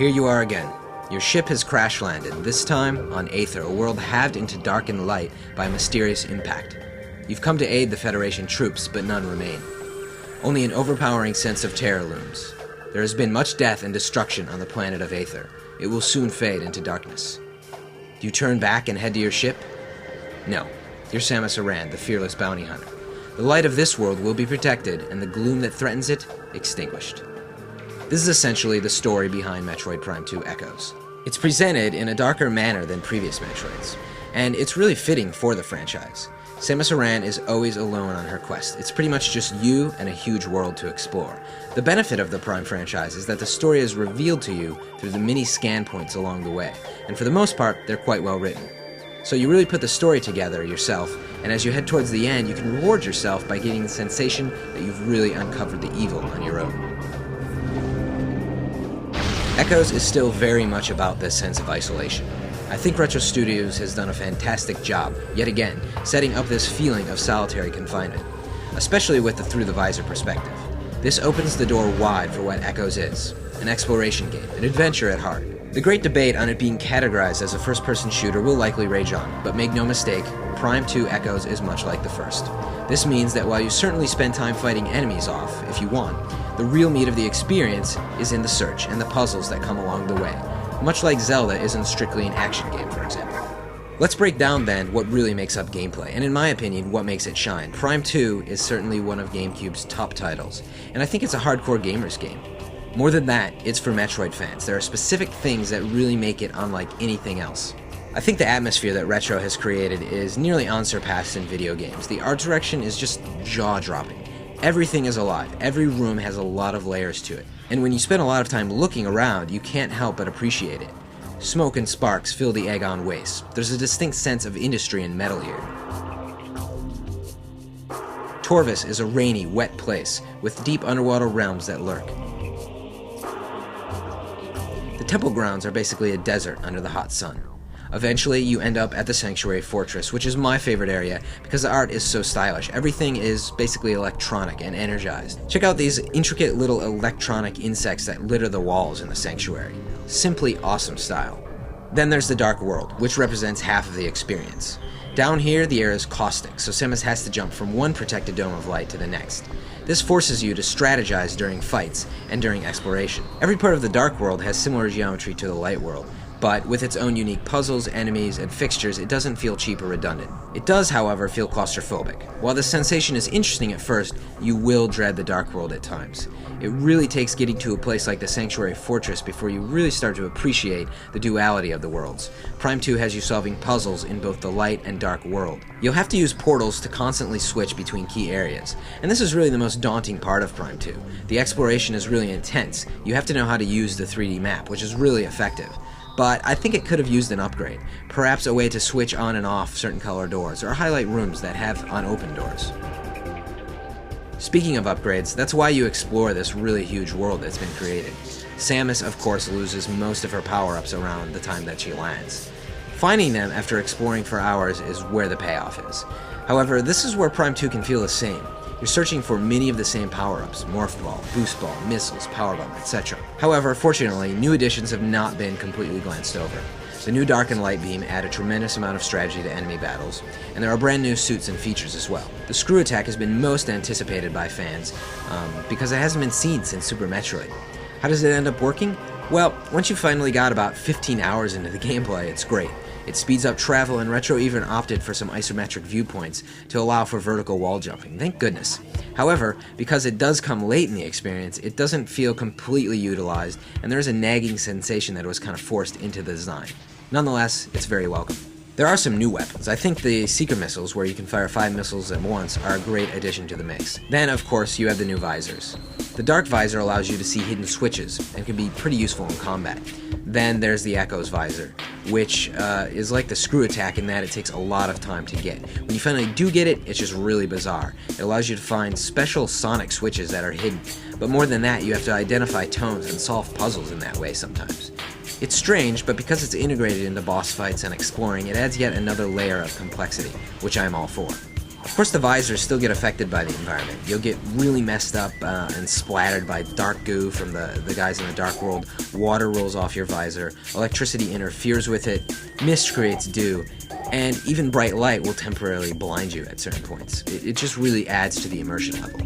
Here you are again. Your ship has crash landed, this time on Aether, a world halved into darkened light by a mysterious impact. You've come to aid the Federation troops, but none remain. Only an overpowering sense of terror looms. There has been much death and destruction on the planet of Aether. It will soon fade into darkness. Do you turn back and head to your ship? No. You're Samus Aran, the fearless bounty hunter. The light of this world will be protected, and the gloom that threatens it, extinguished. This is essentially the story behind Metroid Prime 2 Echoes. It's presented in a darker manner than previous Metroids, and it's really fitting for the franchise. Samus Aran is always alone on her quest. It's pretty much just you and a huge world to explore. The benefit of the Prime franchise is that the story is revealed to you through the many scan points along the way, and for the most part, they're quite well written. So you really put the story together yourself, and as you head towards the end, you can reward yourself by getting the sensation that you've really uncovered the evil on your own. Echoes is still very much about this sense of isolation. I think Retro Studios has done a fantastic job, yet again, setting up this feeling of solitary confinement, especially with the through-the-visor perspective. This opens the door wide for what Echoes is, an exploration game, an adventure at heart. The great debate on it being categorized as a first-person shooter will likely rage on, but make no mistake, Prime 2 Echoes is much like the first. This means that while you certainly spend time fighting enemies off, if you want, the real meat of the experience is in the search and the puzzles that come along the way, much like Zelda isn't strictly an action game, for example. Let's break down then what really makes up gameplay, and in my opinion, what makes it shine. Prime 2 is certainly one of GameCube's top titles, and I think it's a hardcore gamer's game. More than that, it's for Metroid fans. There are specific things that really make it unlike anything else. I think the atmosphere that Retro has created is nearly unsurpassed in video games. The art direction is just jaw-dropping. Everything is alive. Every room has a lot of layers to it. And when you spend a lot of time looking around, you can't help but appreciate it. Smoke and sparks fill the Agon Waste. There's a distinct sense of industry and metal here. Torvus is a rainy, wet place with deep underwater realms that lurk. The temple grounds are basically a desert under the hot sun. Eventually, you end up at the Sanctuary Fortress, which is my favorite area because the art is so stylish. Everything is basically electronic and energized. Check out these intricate little electronic insects that litter the walls in the Sanctuary. Simply awesome style. Then there's the Dark World, which represents half of the experience. Down here, the air is caustic, so Samus has to jump from one protected dome of light to the next. This forces you to strategize during fights and during exploration. Every part of the Dark World has similar geometry to the Light World, but with its own unique puzzles, enemies, and fixtures, it doesn't feel cheap or redundant. It does, however, feel claustrophobic. While the sensation is interesting at first, you will dread the Dark World at times. It really takes getting to a place like the Sanctuary Fortress before you really start to appreciate the duality of the worlds. Prime 2 has you solving puzzles in both the light and dark world. You'll have to use portals to constantly switch between key areas, and this is really the most daunting part of Prime 2. The exploration is really intense. You have to know how to use the 3D map, which is really effective. But I think it could have used an upgrade, perhaps a way to switch on and off certain color doors, or highlight rooms that have unopened doors. Speaking of upgrades, that's why you explore this really huge world that's been created. Samus, of course, loses most of her power-ups around the time that she lands. Finding them after exploring for hours is where the payoff is. However, this is where Prime 2 can feel the same. You're searching for many of the same power-ups, Morph Ball, Boost Ball, Missiles, Power Bomb, etc. However, fortunately, new additions have not been completely glanced over. The new Dark and Light Beam add a tremendous amount of strategy to enemy battles, and there are brand new suits and features as well. The Screw Attack has been most anticipated by fans, because it hasn't been seen since Super Metroid. How does it end up working? Well, once you finally got about 15 hours into the gameplay, it's great. It speeds up travel, and Retro even opted for some isometric viewpoints to allow for vertical wall jumping. Thank goodness. However, because it does come late in the experience, it doesn't feel completely utilized, and there's a nagging sensation that it was kind of forced into the design. Nonetheless, it's very welcome. There are some new weapons. I think the Seeker missiles, where you can fire 5 missiles at once, are a great addition to the mix. Then, of course, you have the new visors. The Dark Visor allows you to see hidden switches and can be pretty useful in combat. Then there's the Echoes Visor, which is like the Screw Attack in that it takes a lot of time to get. When you finally do get it, it's just really bizarre. It allows you to find special sonic switches that are hidden, but more than that, you have to identify tones and solve puzzles in that way sometimes. It's strange, but because it's integrated into boss fights and exploring, it adds yet another layer of complexity, which I'm all for. Of course, the visors still get affected by the environment. You'll get really messed up and splattered by dark goo from the guys in the Dark World. Water rolls off your visor. Electricity interferes with it. Mist creates dew. And even bright light will temporarily blind you at certain points. It just really adds to the immersion level.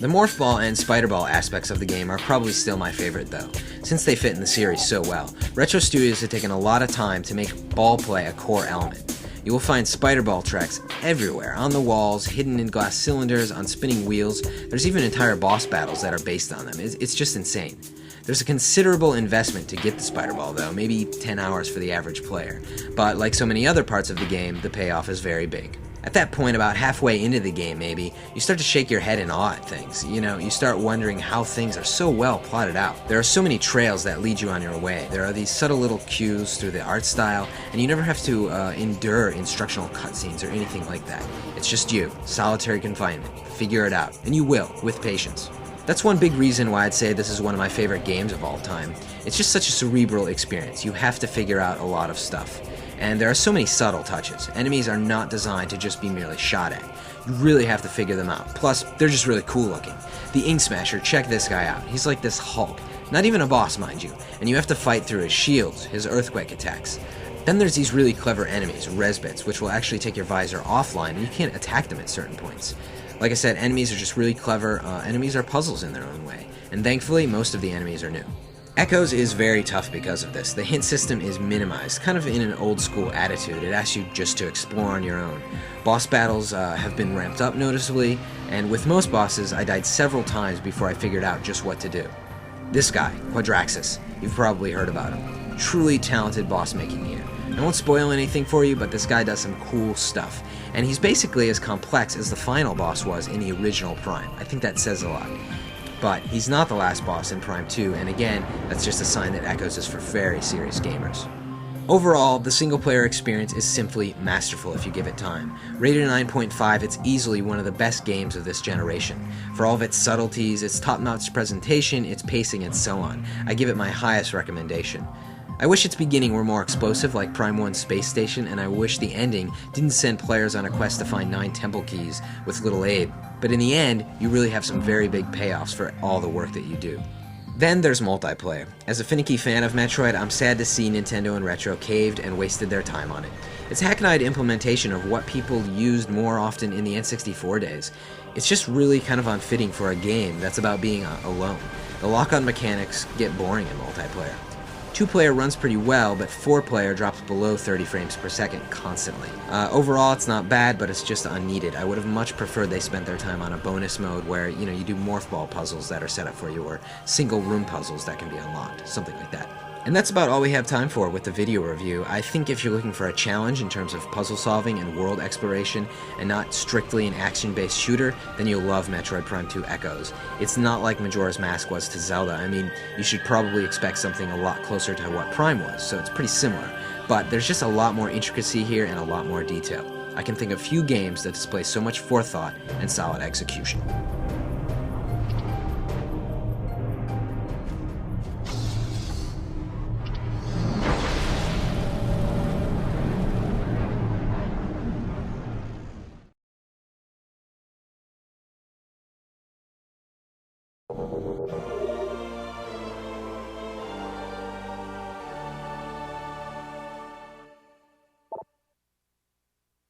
The Morph Ball and Spider Ball aspects of the game are probably still my favorite though, since they fit in the series so well. Retro Studios have taken a lot of time to make ball play a core element. You will find Spider Ball tracks everywhere, on the walls, hidden in glass cylinders, on spinning wheels. There's even entire boss battles that are based on them. It's just insane. There's a considerable investment to get the Spider Ball though, maybe 10 hours for the average player. But like so many other parts of the game, the payoff is very big. At that point, about halfway into the game maybe, you start to shake your head in awe at things. You start wondering how things are so well plotted out. There are so many trails that lead you on your way. There are these subtle little cues through the art style, and you never have to endure instructional cutscenes or anything like that. It's just you, solitary confinement. Figure it out, and you will, with patience. That's one big reason why I'd say this is one of my favorite games of all time. It's just such a cerebral experience. You have to figure out a lot of stuff. And there are so many subtle touches. Enemies are not designed to just be merely shot at. You really have to figure them out. Plus, they're just really cool looking. The Ink Smasher, check this guy out. He's like this Hulk. Not even a boss, mind you. And you have to fight through his shields, his earthquake attacks. Then there's these really clever enemies, Resbits, which will actually take your visor offline, and you can't attack them at certain points. Like I said, enemies are just really clever. Enemies are puzzles in their own way. And thankfully, most of the enemies are new. Echoes is very tough because of this. The hint system is minimized, kind of in an old school attitude. It asks you just to explore on your own. Boss battles have been ramped up noticeably, and with most bosses, I died several times before I figured out just what to do. This guy, Quadraxis, you've probably heard about him. Truly talented boss making here. I won't spoil anything for you, but this guy does some cool stuff. And he's basically as complex as the final boss was in the original Prime. I think that says a lot. But he's not the last boss in Prime 2, and again, that's just a sign that Echoes is for very serious gamers. Overall, the single-player experience is simply masterful if you give it time. Rated 9.5, it's easily one of the best games of this generation. For all of its subtleties, its top-notch presentation, its pacing, and so on, I give it my highest recommendation. I wish its beginning were more explosive like Prime 1's Space Station, and I wish the ending didn't send players on a quest to find 9 temple keys with little aid. But in the end, you really have some very big payoffs for all the work that you do. Then there's multiplayer. As a finicky fan of Metroid, I'm sad to see Nintendo and Retro caved and wasted their time on it. It's a hackneyed implementation of what people used more often in the N64 days. It's just really kind of unfitting for a game that's about being alone. The lock-on mechanics get boring in multiplayer. 2-player runs pretty well, but 4-player drops below 30 frames per second constantly. Overall, it's not bad, but it's just unneeded. I would have much preferred they spent their time on a bonus mode where, you do morph ball puzzles that are set up for you, or single room puzzles that can be unlocked, something like that. And that's about all we have time for with the video review. I think if you're looking for a challenge in terms of puzzle solving and world exploration, and not strictly an action-based shooter, then you'll love Metroid Prime 2 Echoes. It's not like Majora's Mask was to Zelda. I mean, you should probably expect something a lot closer to what Prime was, so it's pretty similar. But there's just a lot more intricacy here and a lot more detail. I can think of few games that display so much forethought and solid execution.